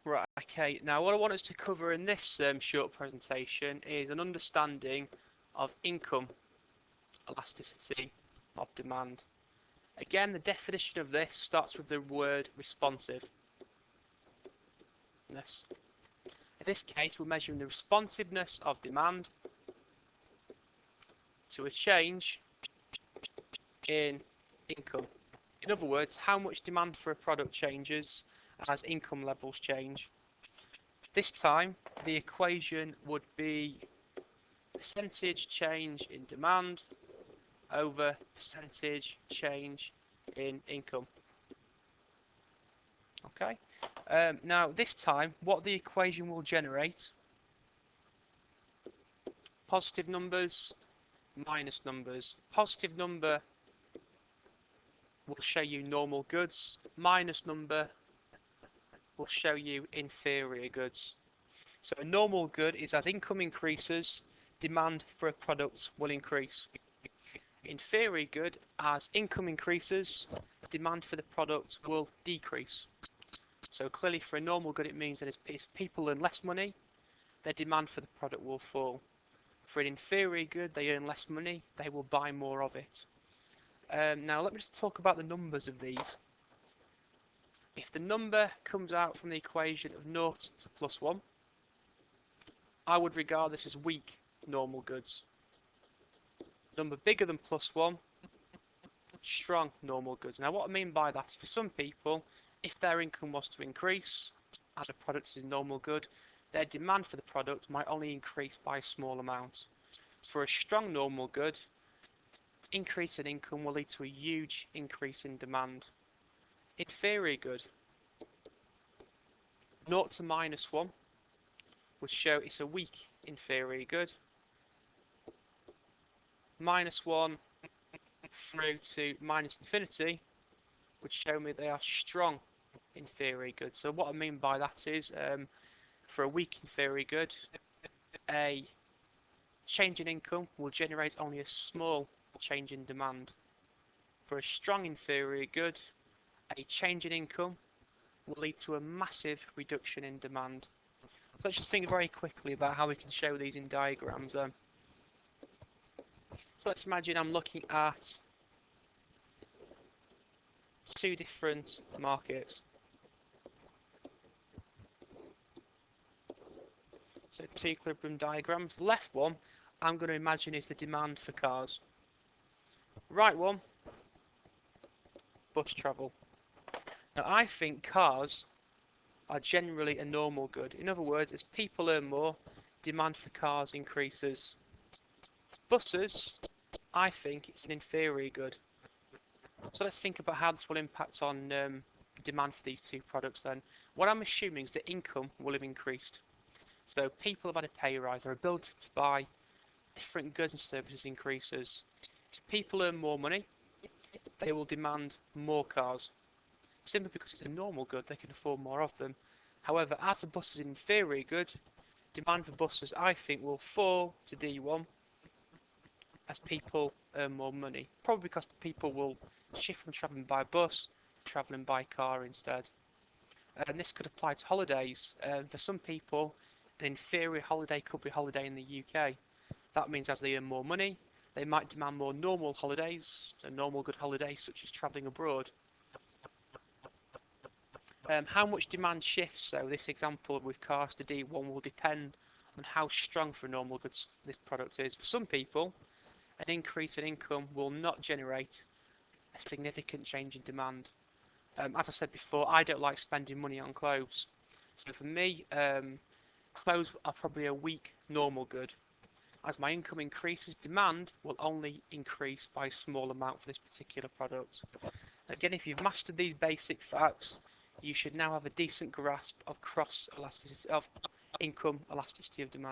Right, okay. Now what I want us to cover in this short presentation is an understanding of income elasticity of demand. Again, the definition of this starts with the word responsiveness. In this case, we're measuring the responsiveness of demand to a change in income. In other words, how much demand for a product changes as income levels change. This time, the equation would be percentage change in demand over percentage change in income. Okay. Now, this time, what the equation will generate: positive numbers, minus numbers. Positive number will show you normal goods. Minus number will show you inferior goods. So a normal good is as income increases, demand for a product will increase. Inferior good, as income increases, demand for the product will decrease. So clearly for a normal good it means that as people earn less money, their demand for the product will fall. For an inferior good, they earn less money, they will buy more of it. Now let me just talk about the numbers of these. If the number comes out from the equation of 0 to plus 1, I would regard this as weak normal goods. Number bigger than plus 1, strong normal goods. Now what I mean by that is, for some people, if their income was to increase as a product is a normal good, their demand for the product might only increase by a small amount. For a strong normal good, increase in income will lead to a huge increase in demand. Inferior good, 0 to minus 1, would show it's a weak inferior good. Minus 1 through to minus infinity would show me they are strong inferior goods. So what I mean by that is, for a weak inferior good, a change in income will generate only a small change in demand. For a strong inferior good, a change in income will lead to a massive reduction in demand. So let's just think very quickly about how we can show these in diagrams. So let's imagine I'm looking at two different markets. So two equilibrium diagrams. The left one I'm going to imagine is the demand for cars. Right one, bus travel. Now I think cars are generally a normal good. In other words, as people earn more, demand for cars increases. Buses, I think it's an inferior good. So let's think about how this will impact on demand for these two products then. What I'm assuming is that income will have increased. So people have had a pay rise, their ability to buy different goods and services increases. If people earn more money, they will demand more cars. Simply because it's a normal good, they can afford more of them. However, as a bus is an inferior good, demand for buses, I think, will fall to D1 as people earn more money. Probably because people will shift from travelling by bus to travelling by car instead. And this could apply to holidays. For some people, an inferior holiday could be a holiday in the UK. That means as they earn more money, they might demand more normal holidays, a normal good holiday such as travelling abroad. How much demand shifts, so this example with cars to D1 will depend on how strong for normal goods this product is. For some people, an increase in income will not generate a significant change in demand. As I said before, I don't like spending money on clothes. So for me, clothes are probably a weak normal good. As my income increases, demand will only increase by a small amount for this particular product. Again, if you've mastered these basic facts, you should now have a decent grasp of income elasticity of demand.